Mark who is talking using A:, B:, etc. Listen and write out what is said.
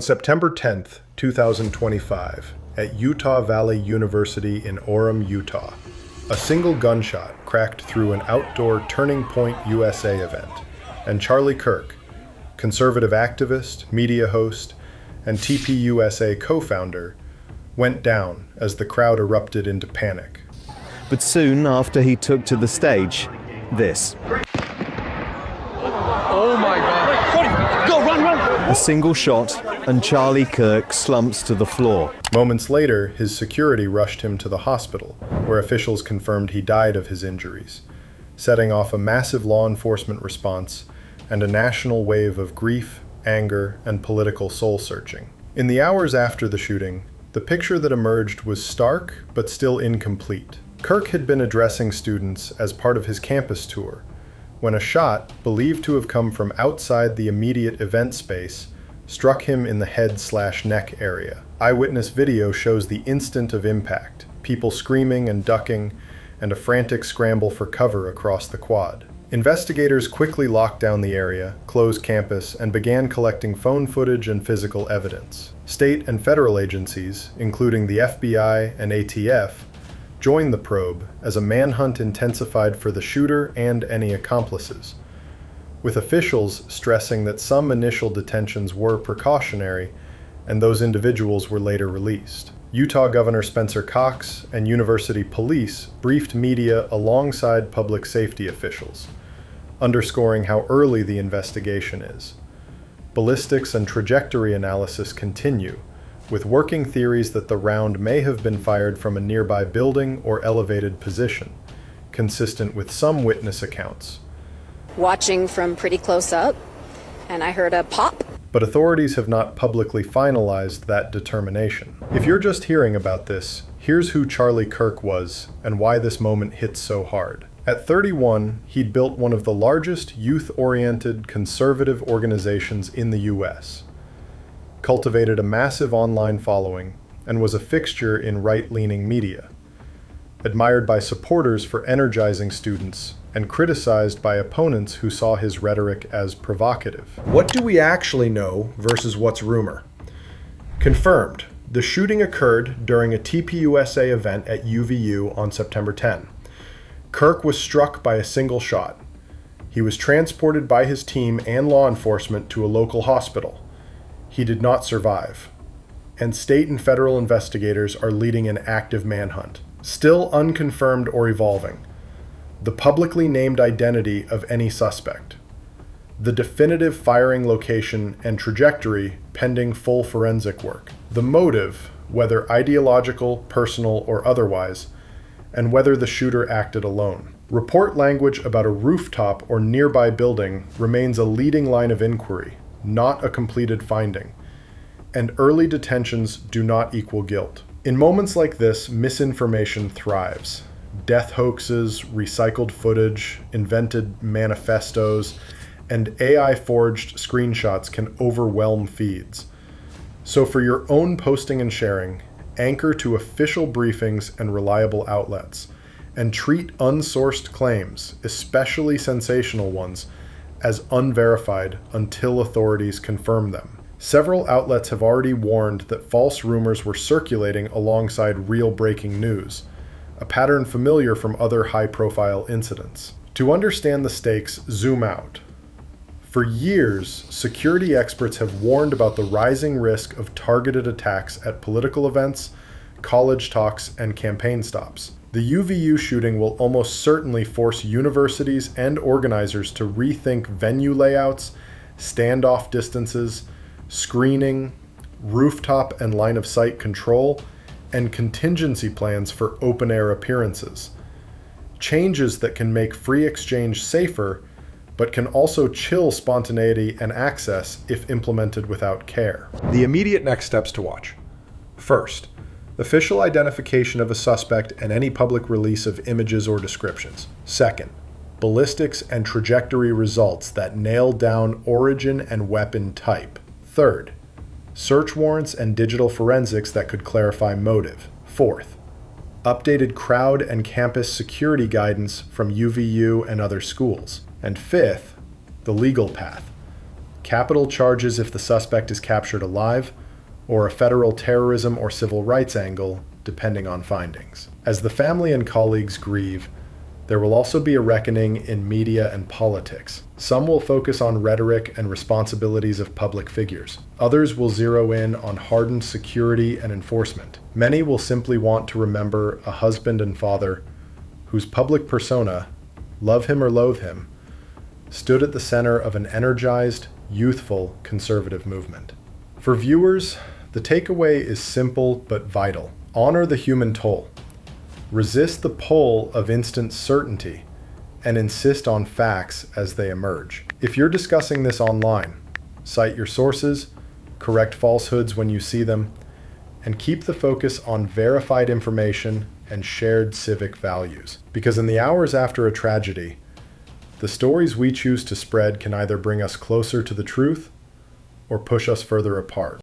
A: September 10th, 2025, at Utah Valley University in Orem, Utah, a single gunshot cracked through an outdoor Turning Point USA event, and Charlie Kirk, conservative activist, media host, and TPUSA co-founder, went down as the crowd erupted into panic.
B: But soon after he took to the stage, this.
C: Oh my God. Go, run!
B: A single shot, and Charlie Kirk slumps to the floor.
A: Moments later, his security rushed him to the hospital, where officials confirmed he died of his injuries, setting off a massive law enforcement response and a national wave of grief, anger, and political soul-searching. In the hours after the shooting, the picture that emerged was stark but still incomplete. Kirk had been addressing students as part of his campus tour, when a shot, believed to have come from outside the immediate event space, struck him in the head/neck area. Eyewitness video shows the instant of impact, people screaming and ducking, and a frantic scramble for cover across the quad. Investigators quickly locked down the area, closed campus, and began collecting phone footage and physical evidence. State and federal agencies, including the FBI and ATF, joined the probe as a manhunt intensified for the shooter and any accomplices, with officials stressing that some initial detentions were precautionary and those individuals were later released. Utah Governor Spencer Cox and university police briefed media alongside public safety officials, underscoring how early the investigation is. Ballistics and trajectory analysis continue, with working theories that the round may have been fired from a nearby building or elevated position, consistent with some witness accounts.
D: Watching from pretty close up, and I heard a pop.
A: But authorities have not publicly finalized that determination. If you're just hearing about this, here's who Charlie Kirk was and why this moment hits so hard. At 31, he'd built one of the largest youth-oriented conservative organizations in the U.S., cultivated a massive online following, and was a fixture in right-leaning media, admired by supporters for energizing students, and criticized by opponents who saw his rhetoric as provocative. What do we actually know versus what's rumor? Confirmed, the shooting occurred during a TPUSA event at UVU on September 10. Kirk was struck by a single shot. He was transported by his team and law enforcement to a local hospital. He did not survive, and state and federal investigators are leading an active manhunt, still unconfirmed or evolving. The publicly named identity of any suspect, the definitive firing location and trajectory pending full forensic work, the motive, whether ideological, personal, or otherwise, and whether the shooter acted alone. Report language about a rooftop or nearby building remains a leading line of inquiry, not a completed finding, and early detentions do not equal guilt. In moments like this, misinformation thrives. Death hoaxes, recycled footage, invented manifestos, and AI-forged screenshots can overwhelm feeds. So for your own posting and sharing, anchor to official briefings and reliable outlets, and treat unsourced claims, especially sensational ones, as unverified until authorities confirm them. Several outlets have already warned that false rumors were circulating alongside real breaking news, a pattern familiar from other high-profile incidents. To understand the stakes, zoom out. For years, security experts have warned about the rising risk of targeted attacks at political events, college talks, and campaign stops. The UVU shooting will almost certainly force universities and organizers to rethink venue layouts, standoff distances, screening, rooftop and line-of-sight control, and contingency plans for open-air appearances. Changes that can make free exchange safer, but can also chill spontaneity and access if implemented without care. The immediate next steps to watch. First, official identification of a suspect and any public release of images or descriptions. Second, ballistics and trajectory results that nail down origin and weapon type. Third, search warrants and digital forensics that could clarify motive. Fourth, updated crowd and campus security guidance from UVU and other schools. And fifth, the legal path. capital charges if the suspect is captured alive, or a federal terrorism or civil rights angle, depending on findings. As the family and colleagues grieve, there will also be a reckoning in media and politics. Some will focus on rhetoric and responsibilities of public figures. Others will zero in on hardened security and enforcement. Many will simply want to remember a husband and father whose public persona, love him or loathe him, stood at the center of an energized, youthful conservative movement. For viewers, the takeaway is simple but vital. Honor the human toll. Resist the pull of instant certainty and insist on facts as they emerge. If you're discussing this online, cite your sources, correct falsehoods when you see them, and keep the focus on verified information and shared civic values. Because in the hours after a tragedy, the stories we choose to spread can either bring us closer to the truth or push us further apart.